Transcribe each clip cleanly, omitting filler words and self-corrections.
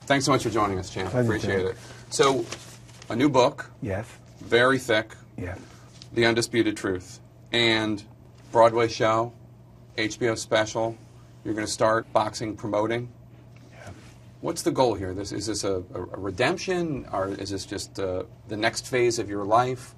Thanks so much for joining us, Champ. Pleasure, Appreciate Jim. it. So, a new book. Yes. Very thick. Yes. The Undisputed Truth. And Broadway show, HBO special. You're going to start boxing promoting. Yeah. What's the goal here? Is this a redemption, or is this just the next phase of your life?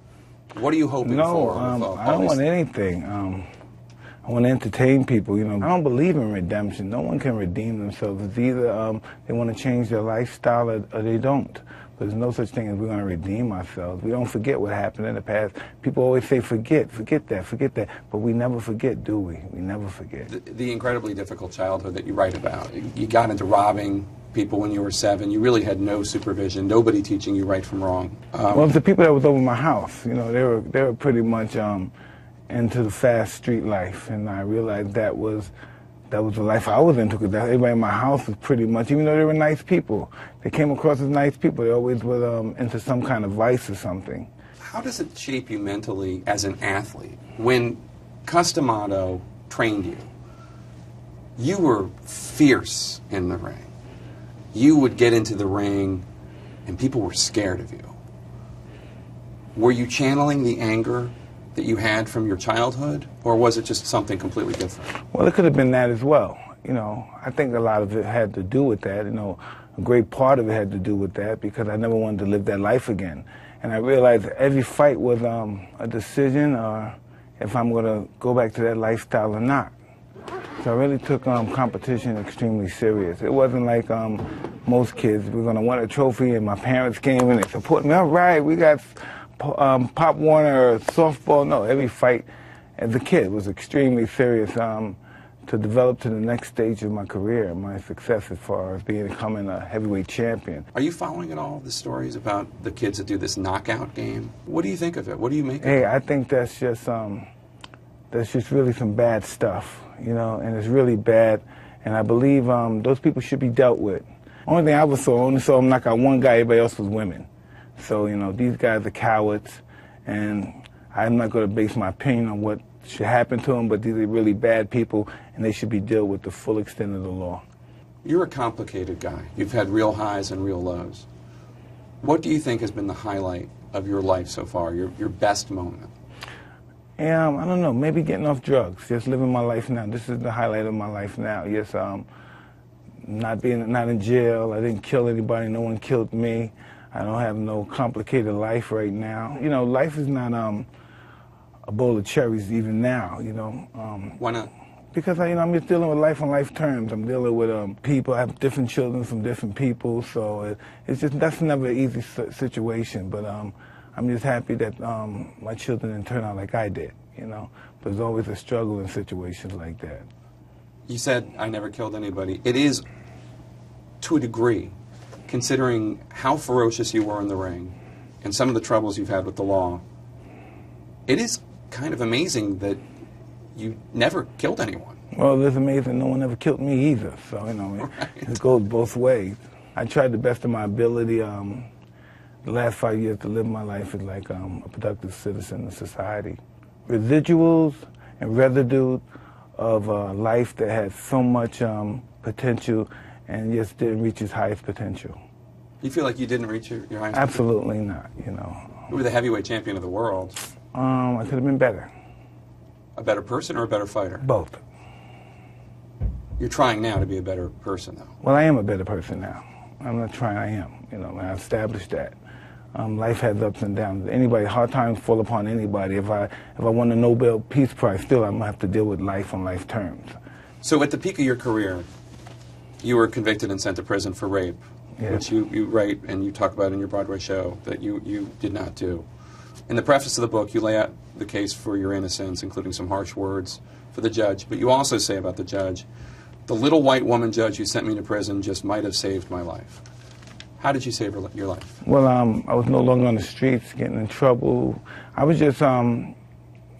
What are you hoping for? I don't want anything. I want to entertain people. You know, I don't believe in redemption. No one can redeem themselves. It's either they want to change their lifestyle or they don't. There's no such thing as we're going to redeem ourselves. We don't forget what happened in the past. People always say, forget that. But we never forget, do we? We never forget. The incredibly difficult childhood that you write about. You got into robbing people when you were 7. You really had no supervision, nobody teaching you right from wrong. Well, the people that was over my house, you know, they were pretty much into the fast street life, and I realized that was the life I was into, because everybody in my house was pretty much, even though they were nice people, they came across as nice people, they always were into some kind of vice or something. How does it shape you mentally as an athlete? When Customato trained you, you were fierce in the ring. You would get into the ring and people were scared of you. Were you channeling the anger that you had from your childhood, or was it just something completely different? Well, it could have been that as well. You know, I think a lot of it had to do with that. You know, a great part of it had to do with that, because I never wanted to live that life again. And I realized that every fight was a decision, or if I'm going to go back to that lifestyle or not. So I really took competition extremely serious. It wasn't like most kids, we're going to win a trophy, and my parents came and they supported me. All right, we got Pop Warner or softball. No, every fight as a kid was extremely serious to develop to the next stage of my career, my success as far as becoming a heavyweight champion. Are you following at all the stories about the kids that do this knockout game? What do you think of it? What do you make of it? Hey, I think that's just really some bad stuff, you know, and it's really bad, and I believe those people should be dealt with. Only thing I only saw them knock out one guy, everybody else was women. So, you know, these guys are cowards, and I'm not going to base my opinion on what should happen to them, but these are really bad people, and they should be dealt with the full extent of the law. You're a complicated guy. You've had real highs and real lows. What do you think has been the highlight of your life so far, your best moment? I don't know, maybe getting off drugs, just living my life now. This is the highlight of my life now. Yes, not in jail. I didn't kill anybody. No one killed me. I don't have no complicated life right now. You know, life is not a bowl of cherries even now, you know. Why not? Because, you know, I'm just dealing with life on life terms. I'm dealing with people. I have different children from different people, so it's just, that's never an easy situation. But I'm just happy that my children didn't turn out like I did, you know. But there's always a struggle in situations like that. You said, I never killed anybody. It is, to a degree, considering how ferocious you were in the ring and some of the troubles you've had with the law, it is kind of amazing that you never killed anyone. Well, it's amazing no one ever killed me either. So, you know, it goes both ways. I tried the best of my ability the last 5 years to live my life as like a productive citizen of society. Residuals and residue of a life that had so much potential and just didn't reach its highest potential. You feel like you didn't reach your highest Absolutely not, you know. You were the heavyweight champion of the world. I could have been better. A better person or a better fighter? Both. You're trying now to be a better person, though. Well, I am a better person now. I'm not trying, I am. You know, I established that. Life has ups and downs. Hard times fall upon anybody. If I won the Nobel Peace Prize, still I'm going to have to deal with life on life terms. So at the peak of your career, you were convicted and sent to prison for rape, yes, which you write and you talk about in your Broadway show that you did not do. In the preface of the book, you lay out the case for your innocence, including some harsh words for the judge. But you also say about the judge, the little white woman judge who sent me to prison just might have saved my life. How did you save your life? Well, I was no longer on the streets, getting in trouble. I was just, I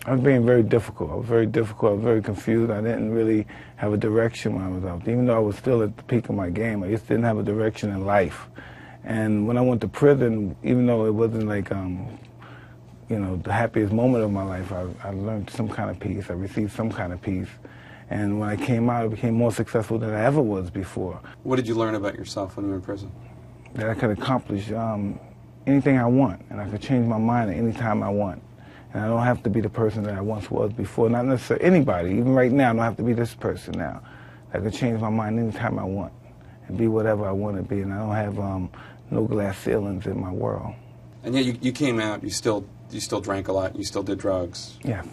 was being very difficult. I was very difficult. I was very confused. I didn't really have a direction when I was out. Even though I was still at the peak of my game, I just didn't have a direction in life. And when I went to prison, even though it wasn't like, you know, the happiest moment of my life, I learned some kind of peace. I received some kind of peace. And when I came out, I became more successful than I ever was before. What did you learn about yourself when you were in prison? That I could accomplish anything I want, and I could change my mind at any time I want. And I don't have to be the person that I once was before, not necessarily anybody. Even right now, I don't have to be this person now. I can change my mind anytime I want and be whatever I want to be, and I don't have no glass ceilings in my world. And yet you came out, you still drank a lot, you still did drugs. Yeah.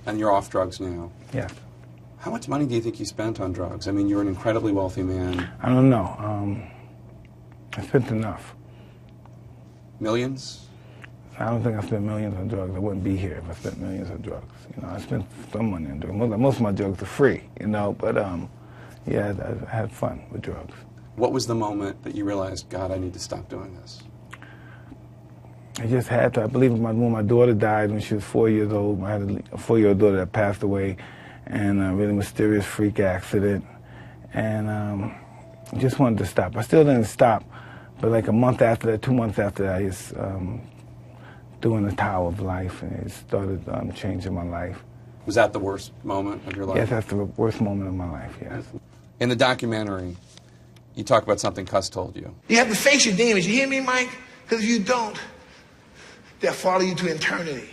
And you're off drugs now. Yeah. How much money do you think you spent on drugs? I mean, you're an incredibly wealthy man. I don't know. I spent enough. Millions? I don't think I spent millions on drugs. I wouldn't be here if I spent millions on drugs. You know, I spent some money on drugs. Most of my drugs are free, you know, but yeah, I had fun with drugs. What was the moment that you realized, God, I need to stop doing this? I just had to. I believe when my daughter died when she was 4 years old, I had a 4-year-old daughter that passed away in a really mysterious freak accident, and I just wanted to stop. I still didn't stop, but like a month after that, 2 months after that, I just doing the Tower of Life, and it started changing my life. Was that the worst moment of your life? Yes, that's the worst moment of my life, yes. In the documentary, you talk about something Cuss told you. You have to face your demons, you hear me, Mike? Because if you don't, they'll follow you to eternity.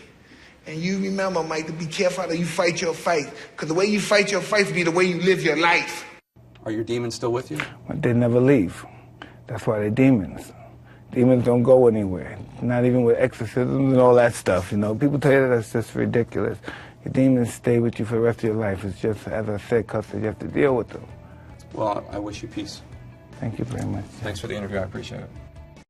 And you remember, Mike, to be careful how you fight your fight, because the way you fight your fight will be the way you live your life. Are your demons still with you? But they never leave. That's why they're demons. Demons don't go anywhere, not even with exorcisms and all that stuff, you know. People tell you that's just ridiculous. Your demons stay with you for the rest of your life. It's just, as I said, Custer, you have to deal with them. Well, I wish you peace. Thank you very much. Thanks for the interview. I appreciate it.